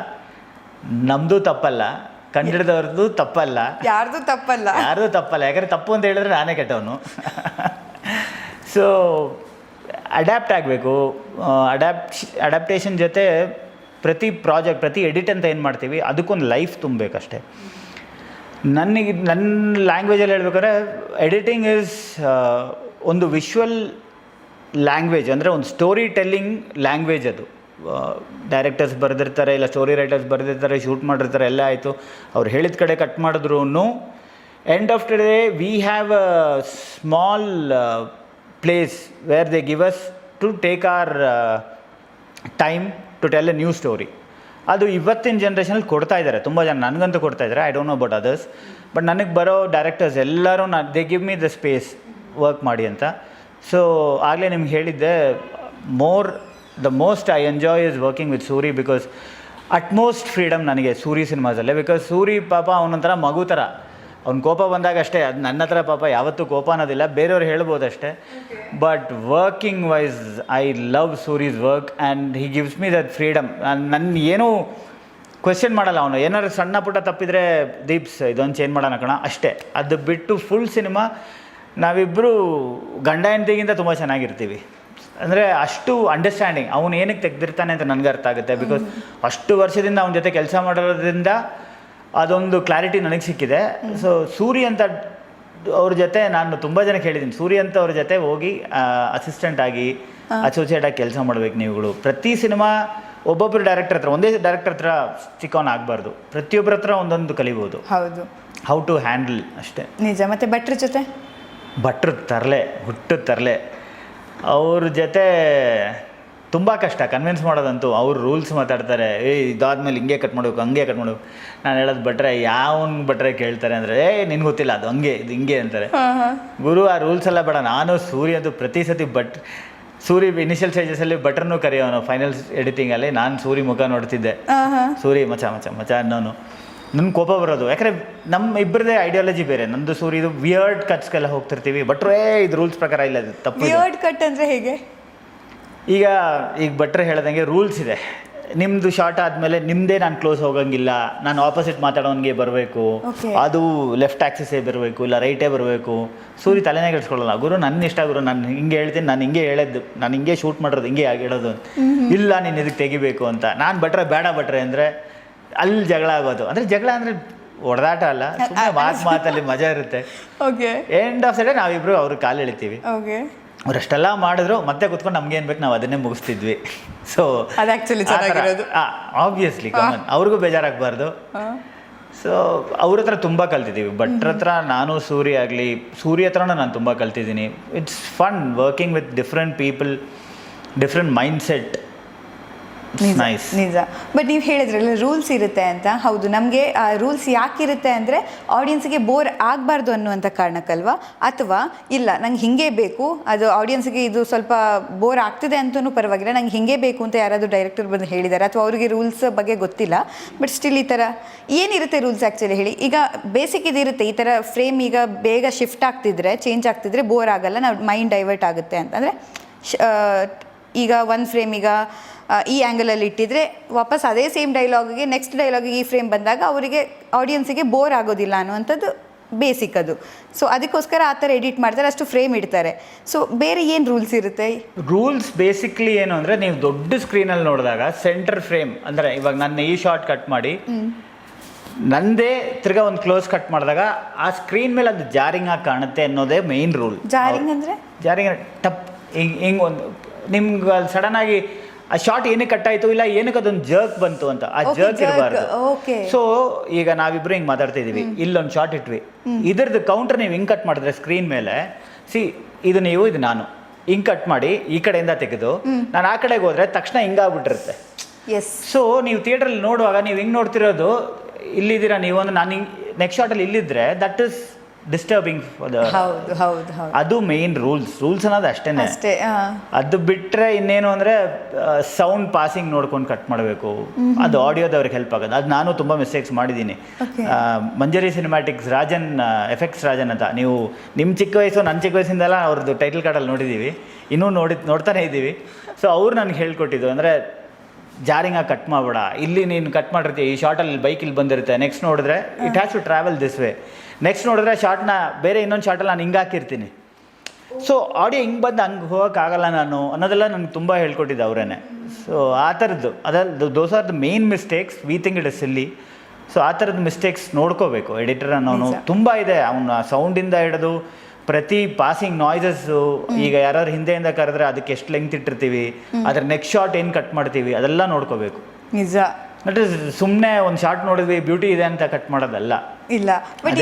ನಮ್ಮದು ತಪ್ಪಲ್ಲ, ಕಂಡಿಡಿದವ್ರದ್ದು ತಪ್ಪಲ್ಲ, ಯಾರ್ದು ತಪ್ಪಲ್ಲ. ಯಾಕಂದರೆ ತಪ್ಪು ಅಂತ ಹೇಳಿದ್ರೆ ನಾನೇ ಕೆಟ್ಟವನು. ಸೊ ಅಡ್ಯಾಪ್ಟ್ ಆಗಬೇಕು. ಅಡ್ಯಾಪ್ಟೇಷನ್ ಜೊತೆ ಪ್ರತಿ ಪ್ರಾಜೆಕ್ಟ್, ಪ್ರತಿ ಎಡಿಟ್ ಅಂತ ಏನು ಮಾಡ್ತೀವಿ ಅದಕ್ಕೊಂದು ಲೈಫ್ ತುಂಬಬೇಕಷ್ಟೆ. ನನ್ನ ಲ್ಯಾಂಗ್ವೇಜಲ್ಲಿ ಹೇಳ್ಬೇಕಾದ್ರೆ ಎಡಿಟಿಂಗ್ ಈಸ್ ಒಂದು ವಿಶ್ವಲ್ ಲ್ಯಾಂಗ್ವೇಜ್, ಅಂದರೆ ಒಂದು ಸ್ಟೋರಿ ಟೆಲ್ಲಿಂಗ್ ಲ್ಯಾಂಗ್ವೇಜ್ ಅದು. ಡೈರೆಕ್ಟರ್ಸ್ ಬರೆದಿರ್ತಾರೆ, ಇಲ್ಲ ಸ್ಟೋರಿ ರೈಟರ್ಸ್ ಬರೆದಿರ್ತಾರೆ, ಶೂಟ್ ಮಾಡಿರ್ತಾರೆ, ಎಲ್ಲ ಆಯಿತು. ಅವ್ರು ಹೇಳಿದ ಕಡೆ ಕಟ್ ಮಾಡಿದ್ರು end of the day we have a small place where they give us to take our time to tell a new story. ಅದು ಇವತ್ತಿನ ಜನ್ರೇಷನಲ್ಲಿ ಕೊಡ್ತಾ ಇದ್ದಾರೆ ತುಂಬ ಜನ, ನನಗಂತೂ ಕೊಡ್ತಾ ಇದ್ದಾರೆ. I don't know about others, but ನನಗೆ ಬರೋ ಡೈರೆಕ್ಟರ್ಸ್ ಎಲ್ಲರೂ they give me the space work ಮಾಡಿ ಅಂತ. ಸೊ ಆಗಲೇ ನಿಮ್ಗೆ ಹೇಳಿದ್ದೆ, the most I enjoy is working with Suri, because utmost freedom ನನಗೆ ಸೂರಿ ಸಿನಿಮಾಸಲ್ಲೇ. ಬಿಕಾಸ್ ಸೂರಿ ಪಾಪ ಅವನೊಂಥರ ಮಗು ಥರ, ಅವ್ನ ಕೋಪ ಬಂದಾಗ ಅಷ್ಟೇ. ಅದು ನನ್ನ ಹತ್ರ ಪಾಪ ಯಾವತ್ತೂ ಕೋಪ ಅನ್ನೋದಿಲ್ಲ, ಬೇರೆಯವ್ರು ಹೇಳ್ಬೋದು ಅಷ್ಟೇ. But working wise I love Suri's work and he gives me that freedom. ನನ್ನ ಏನೂ ಕ್ವೆಶ್ಚನ್ ಮಾಡಲ್ಲ ಅವನು. ಏನಾದ್ರು ಸಣ್ಣ ಪುಟ್ಟ ತಪ್ಪಿದರೆ ದೀಪ್ಸ್ ಇದೊಂದು ಚೇಂಜ್ ಮಾಡೋಣ ಕಣ ಅಷ್ಟೇ. ಅದು ಬಿಟ್ಟು ಫುಲ್ ಸಿನಿಮಾ ನಾವಿಬ್ಬರು ಗಂಡ ಹೆಂಡತಿಗಿಂತ ತುಂಬ ಚೆನ್ನಾಗಿರ್ತೀವಿ. ಅಂದರೆ ಅಷ್ಟು ಅಂಡರ್ಸ್ಟ್ಯಾಂಡಿಂಗ್. ಅವನು ಏನಕ್ಕೆ ತೆಗೆದಿರ್ತಾನೆ ಅಂತ ನನಗೆ ಅರ್ಥ ಆಗುತ್ತೆ. ಬಿಕಾಸ್ ಅಷ್ಟು ವರ್ಷದಿಂದ ಅವನ ಜೊತೆ ಕೆಲಸ ಮಾಡೋದ್ರಿಂದ ಅದೊಂದು ಕ್ಲಾರಿಟಿ ನನಗೆ ಸಿಕ್ಕಿದೆ. ಸೊ ಸೂರಿ ಅಂತ ಅವ್ರ ಜೊತೆ ನಾನು ತುಂಬ ಜನಕ್ಕೆ ಹೇಳಿದ್ದೀನಿ, ಸೂರಿ ಅಂತ ಅವ್ರ ಜೊತೆ ಹೋಗಿ ಅಸಿಸ್ಟೆಂಟ್ ಆಗಿ, ಅಸೋಸಿಯೇಟ್ ಆಗಿ ಕೆಲಸ ಮಾಡಬೇಕು ನೀವುಗಳು. ಪ್ರತಿ ಸಿನಿಮಾ ಒಬ್ಬೊಬ್ಬರು ಡೈರೆಕ್ಟರ್ ಹತ್ರ, ಒಂದೇ ಡೈರೆಕ್ಟರ್ ಹತ್ರ ಚಿಕ್ಕವನ್ ಆಗಬಾರ್ದು. ಪ್ರತಿಯೊಬ್ಬರ ಹತ್ರ ಒಂದೊಂದು ಕಲಿಬೋದು. ಹೌದು, ಹೌ ಟು ಹ್ಯಾಂಡಲ್ ಅಷ್ಟೇ. ನಿಜ. ಮತ್ತು ಭಟ್ರ ಜೊತೆ ಹುಟ್ಟು ತರಲೆ ಅವ್ರ ಜೊತೆ ತುಂಬ ಕಷ್ಟ ಕನ್ವಿನ್ಸ್ ಮಾಡೋದಂತೂ. ಅವ್ರು ರೂಲ್ಸ್ ಮಾತಾಡ್ತಾರೆ, ಇದಾದ್ಮೇಲೆ ಹಿಂಗೆ ಕಟ್ ಮಾಡಬೇಕು, ಹಂಗೆ ಕಟ್ ಮಾಡಬೇಕು. ನಾನು ಹೇಳೋದು ಭಟ್ರೆ ಕೇಳ್ತಾರೆ ಅಂದರೆ ನಿನ್ಗೆ ಗೊತ್ತಿಲ್ಲ ಅದು ಹಂಗೆ ಇದು ಹಿಂಗೆ ಅಂತಾರೆ. ಗುರು ಆ ರೂಲ್ಸ್ ಎಲ್ಲ ಬೇಡ. ನಾನು ಸೂರಿ ಅಂತೂ ಪ್ರತಿ ಸತಿ ಸೂರಿ ಇನಿಷಿಯಲ್ ಸ್ಟೇಜಸಲ್ಲಿ ಭಟ್ರನ್ನೂ ಕರೆಯೋನು. ಫೈನಲ್ ಎಡಿಟಿಂಗಲ್ಲಿ ನಾನು ಸೂರಿ ಮುಖ ನೋಡ್ತಿದ್ದೆ, ಸೂರಿ ಮಚ ಅನ್ನೋನು. ನನ್ನ ಕೋಪ ಬರೋದು, ಯಾಕಂದರೆ ನಮ್ಮ ಇಬ್ಬರದೇ ಐಡಿಯಾಲಜಿ ಬೇರೆ. ನಂದು ಸೂರಿ ಇದು ವಿಯರ್ಡ್ ಕಟ್ಸ್ಗೆಲ್ಲ ಹೋಗ್ತಿರ್ತೀವಿ. ಭಟ್ರೇ ಇದು ರೂಲ್ಸ್ ಪ್ರಕಾರ ಇಲ್ಲ, ಇದು ತಪ್ಪು. ವಿಯರ್ಡ್ ಕಟ್ ಅಂದರೆ ಹೇಗೆ? ಈಗ ಭಟ್ರೆ ಹೇಳ್ದಂಗೆ ರೂಲ್ಸ್ ಇದೆ. ನಿಮ್ಮದು ಶಾರ್ಟ್ ಆದಮೇಲೆ ನಿಮ್ಮದೇ ನಾನು ಕ್ಲೋಸ್ ಹೋಗಂಗಿಲ್ಲ, ನಾನು ಆಪೋಸಿಟ್ ಮಾತಾಡೋನಿಗೆ ಬರಬೇಕು, ಅದು ಲೆಫ್ಟ್ ಆ್ಯಕ್ಸಿಸೇ ಬರಬೇಕು, ಇಲ್ಲ ರೈಟೇ ಬರಬೇಕು. ಸೂರಿ ತಲೆನೇ ಕೆಡಿಸ್ಕೊಳ್ಳಲ್ಲ. ಗುರು ನನ್ನ ಇಷ್ಟ ಗುರು, ನಾನು ಹಿಂಗೆ ಹೇಳ್ತೀನಿ, ನಾನು ಹಿಂಗೆ ಹೇಳೋದು, ನಾನು ಹಿಂಗೆ ಶೂಟ್ ಮಾಡೋದು, ಹಿಂಗೆ ಹೇಳೋದು. ಇಲ್ಲ ನೀನು ಇದಕ್ಕೆ ತೆಗಿಬೇಕು ಅಂತ. ನಾನು ಬೇಡ ಭಟ್ರೆ ಅಂದರೆ ಅಲ್ಲಿ ಜಗಳ ಆಗೋದು. ಅಂದರೆ ಜಗಳ ಅಂದರೆ ಹೊಡೆದಾಟ ಅಲ್ಲ, ಸುಮ್ಮನೆ ಮಾತಲ್ಲಿ ಮಜಾ ಇರುತ್ತೆ. ಎಂಡ್ ಆಫ್ ದ ಡೇ ನಾವಿಬ್ಬರು ಅವ್ರ ಕಾಲು ಎಳಿತೀವಿ. ಅವರಷ್ಟೆಲ್ಲ ಮಾಡಿದ್ರು ಮತ್ತೆ ಕುತ್ಕೊಂಡು ನಮ್ಗೇನು ಬೇಕು ನಾವು ಅದನ್ನೇ ಮುಗಿಸ್ತಿದ್ವಿ. ಸೊ ಆಬ್ವಿಯಸ್ಲಿ ಕಾಮನ್, ಅವ್ರಿಗೂ ಬೇಜಾರಾಗಬಾರ್ದು. ಸೊ ಅವ್ರ ಹತ್ರ ತುಂಬ ಕಲ್ತಿದ್ದೀವಿ. ಭಟ್ರ ಹತ್ರ ನಾನು ಸೂರಿ ಹತ್ರನೂ ನಾನು ತುಂಬ ಕಲ್ತಿದ್ದೀನಿ. It's fun working with different people, different mind set. ನಿಜ. ಬಟ್ ನೀವು ಹೇಳಿದ್ರಲ್ಲ ರೂಲ್ಸ್ ಇರುತ್ತೆ ಅಂತ. ಹೌದು, ನಮಗೆ ಆ ರೂಲ್ಸ್ ಯಾಕಿರುತ್ತೆ ಅಂದರೆ ಆಡಿಯನ್ಸ್ಗೆ ಬೋರ್ ಆಗಬಾರ್ದು ಅನ್ನುವಂಥ ಕಾರಣಕ್ಕಲ್ವಾ? ಅಥವಾ ಇಲ್ಲ ನಂಗೆ ಹಿಂಗೆ ಬೇಕು, ಅದು ಆಡಿಯನ್ಸ್ಗೆ ಇದು ಸ್ವಲ್ಪ ಬೋರ್ ಆಗ್ತಿದೆ ಅಂತಲೂ ಪರವಾಗಿಲ್ಲ, ನಂಗೆ ಹಿಂಗೆ ಬೇಕು ಅಂತ ಯಾರಾದರೂ ಡೈರೆಕ್ಟರ್ ಬಂದು ಹೇಳಿದ್ದಾರೆ, ಅಥವಾ ಅವರಿಗೆ ರೂಲ್ಸ್ ಬಗ್ಗೆ ಗೊತ್ತಿಲ್ಲ. ಬಟ್ ಸ್ಟಿಲ್ ಈ ಥರ ಏನಿರುತ್ತೆ ರೂಲ್ಸ್ ಆ್ಯಕ್ಚುಲಿ ಹೇಳಿ? ಈಗ ಬೇಸಿಕ್ ಇದಿರುತ್ತೆ, ಈ ಥರ ಫ್ರೇಮ್ ಈಗ ಬೇಗ ಶಿಫ್ಟ್ ಆಗ್ತಿದ್ರೆ, ಚೇಂಜ್ ಆಗ್ತಿದ್ರೆ ಬೋರ್ ಆಗಲ್ಲ, ನಾವು ಮೈಂಡ್ ಡೈವರ್ಟ್ ಆಗುತ್ತೆ ಅಂತಂದರೆ ಈಗ ಒಂದು ಫ್ರೇಮ್ ಈಗ ಈ ಆ್ಯಂಗಲಲ್ಲಿ ಇಟ್ಟಿದ್ರೆ ವಾಪಸ್ ಅದೇ ಸೇಮ್ ಡೈಲಾಗಿಗೆ ನೆಕ್ಸ್ಟ್ ಡೈಲಾಗಿಗೆ ಈ ಫ್ರೇಮ್ ಬಂದಾಗ ಅವರಿಗೆ ಆಡಿಯನ್ಸಿಗೆ ಬೋರ್ ಆಗೋದಿಲ್ಲ ಅನ್ನುವಂಥದ್ದು ಬೇಸಿಕ್ ಅದು. ಸೊ ಅದಕ್ಕೋಸ್ಕರ ಆ ಥರ ಎಡಿಟ್ ಮಾಡ್ತಾರೆ, ಅಷ್ಟು ಫ್ರೇಮ್ ಇಡ್ತಾರೆ. ಸೊ ಬೇರೆ ಏನು ರೂಲ್ಸ್ ಇರುತ್ತೆ? ರೂಲ್ಸ್ ಬೇಸಿಕ್ಲಿ ಏನು ಅಂದರೆ, ನೀವು ದೊಡ್ಡ ಸ್ಕ್ರೀನಲ್ಲಿ ನೋಡಿದಾಗ ಸೆಂಟರ್ ಫ್ರೇಮ್ ಅಂದರೆ, ಇವಾಗ ನನ್ನ ಈ ಶಾರ್ಟ್ ಕಟ್ ಮಾಡಿ ನಂದೇ ತಿರ್ಗಾ ಒಂದು ಕ್ಲೋಸ್ ಕಟ್ ಮಾಡಿದಾಗ ಆ ಸ್ಕ್ರೀನ್ ಮೇಲೆ ಅದು ಜಾರಿಂಗ್ ಆಗಿ ಕಾಣುತ್ತೆ ಅನ್ನೋದೇ ಮೇಯ್ನ್ ರೂಲ್. ಜಾರಿಂಗ್ ಅಂದರೆ ಟಪ್ ಹಿಂಗೆ ಒಂದು ನಿಮ್ಗೆ ಅಲ್ಲಿ ಸಡನ್ನಾಗಿ ಆ ಶಾರ್ಟ್ ಏನಕ್ಕೆ ಕಟ್ಟಾಯಿತು, ಇಲ್ಲ ಏನಕ್ಕೆ ಅದೊಂದು ಜರ್ಕ್ ಬಂತು ಅಂತ, ಆ ಜರ್ಕ್ ಇರಬಾರ್ದು. ಸೊ ಈಗ ನಾವಿಬ್ರು ಹಿಂಗೆ ಮಾತಾಡ್ತಿದ್ದೀವಿ, ಇಲ್ಲೊಂದು ಶಾರ್ಟ್ ಇಟ್ವಿ, ಇದ್ರದ್ದು ಕೌಂಟರ್ ನೀವು ಹಿಂಗೆ ಕಟ್ ಮಾಡಿದ್ರೆ ಸ್ಕ್ರೀನ್ ಮೇಲೆ, ಇದು ನೀವು ಇದು ನಾನು ಹಿಂಗೆ ಕಟ್ ಮಾಡಿ ಈ ಕಡೆಯಿಂದ ತೆಗೆದು ನಾನು ಆ ಕಡೆಗೆ ಹೋದರೆ ತಕ್ಷಣ ಹಿಂಗಾಗ್ಬಿಟ್ಟಿರುತ್ತೆ. ಸೊ ನೀವು ಥಿಯೇಟ್ರಲ್ಲಿ ನೋಡುವಾಗ ನೀವು ಹಿಂಗೆ ನೋಡ್ತಿರೋದು, ಇಲ್ಲಿದ್ದೀರಾ ನೀವು, ನಾನು ಹಿಂಗೆ ನೆಕ್ಸ್ಟ್ ಶಾರ್ಟಲ್ಲಿ ಇಲ್ಲಿದ್ದರೆ ದಟ್ ಇಸ್ ಡಿಸ್ಟರ್ಬಿಂಗ್ ಹೌದು ಹೌದು ಹೌದು ಅದು ಮೇನ್ ರೂಲ್ಸ್ ಅನ್ನೋದು ಅಷ್ಟೇ. ಅಷ್ಟೇ. ಅದು ಬಿಟ್ಟರೆ ಇನ್ನೇನು ಅಂದರೆ ಸೌಂಡ್ ಪಾಸಿಂಗ್ ನೋಡ್ಕೊಂಡು ಕಟ್ ಮಾಡಬೇಕು. ಅದು ಆಡಿಯೋದವ್ರಿಗೆ ಹೆಲ್ಪ್ ಆಗೋದು. ಅದು ನಾನು ತುಂಬ ಮಿಸ್ಟೇಕ್ಸ್ ಮಾಡಿದ್ದೀನಿ. ಮಂಜರಿ ಸಿನಿಮ್ಯಾಟಿಕ್ಸ್ ರಾಜನ್, ಎಫೆಕ್ಟ್ಸ್ ರಾಜನ್ ಅಂತ, ನೀವು ನಿಮ್ಮ ಚಿಕ್ಕ ವಯಸ್ಸು ನನ್ನ ಚಿಕ್ಕ ವಯಸ್ಸಿಂದೆಲ್ಲ ಅವ್ರದ್ದು ಟೈಟಲ್ ಕಾರ್ಡಲ್ಲಿ ನೋಡಿದ್ದೀವಿ, ಇನ್ನೂ ನೋಡ್ತಾನೆ ಇದ್ದೀವಿ. ಸೊ ಅವ್ರು ನನಗೆ ಹೇಳ್ಕೊಟ್ಟಿದ್ದು ಅಂದರೆ ಜಾರಿಂಗಾಗಿ ಕಟ್ ಮಾಡಬೇಡ, ಇಲ್ಲಿ ನೀನು ಕಟ್ ಮಾಡಿರ್ತೀಯ, ಈ ಶಾರ್ಟಲ್ಲಿ ಬೈಕ್ ಇಲ್ಲಿ ಬಂದಿರುತ್ತೆ, ನೆಕ್ಸ್ಟ್ ನೋಡಿದ್ರೆ it has to travel this way, next ನೋಡಿದ್ರೆ ಶಾರ್ಟ್ನ ಬೇರೆ ಇನ್ನೊಂದು ಶಾರ್ಟಲ್ಲಿ ನಾನು ಹಿಂಗೆ ಹಾಕಿರ್ತೀನಿ. ಸೊ ಆಡಿಯೋ ಹಿಂಗೆ ಬಂದು ಹಂಗೆ ಹೋಗೋಕ್ಕಾಗಲ್ಲ ನಾನು ಅನ್ನೋದೆಲ್ಲ ನನಗೆ ತುಂಬ ಹೇಳ್ಕೊಟ್ಟಿದ್ದೆ ಅವರೇ. ಸೊ ಆ ಥರದ್ದು those are the main mistakes. We think it is silly. So ಆ ಥರದ್ದು ಮಿಸ್ಟೇಕ್ಸ್ ನೋಡ್ಕೋಬೇಕು ಎಡಿಟರ್ ಅನ್ನೋನು. ತುಂಬ ಇದೆ, ಅವನ ಸೌಂಡಿಂದ ಹಿಡಿದು ಪ್ರತಿ ಪಾಸಿಂಗ್ ನಾಯ್ಸಸ್ಸು. ಈಗ ಯಾರು ಹಿಂದೆಯಿಂದ ಕರೆದ್ರೆ ಅದಕ್ಕೆ ಎಷ್ಟು ಲೆಂತ್ ಇಟ್ಟಿರ್ತೀವಿ, ಅದ್ರ ನೆಕ್ಸ್ಟ್ ಶಾರ್ಟ್ ಏನು ಕಟ್ ಮಾಡ್ತೀವಿ, ಅದೆಲ್ಲ ನೋಡ್ಕೋಬೇಕು. ನಿಜ. ದಟ್ ಇಸ್ ಸುಮ್ಮನೆ ಒಂದು ಶಾರ್ಟ್ ನೋಡಿದ್ವಿ ಬ್ಯೂಟಿ ಇದೆ ಅಂತ ಕಟ್ ಮಾಡೋದಲ್ಲ. ಇಲ್ಲ ಬಟ್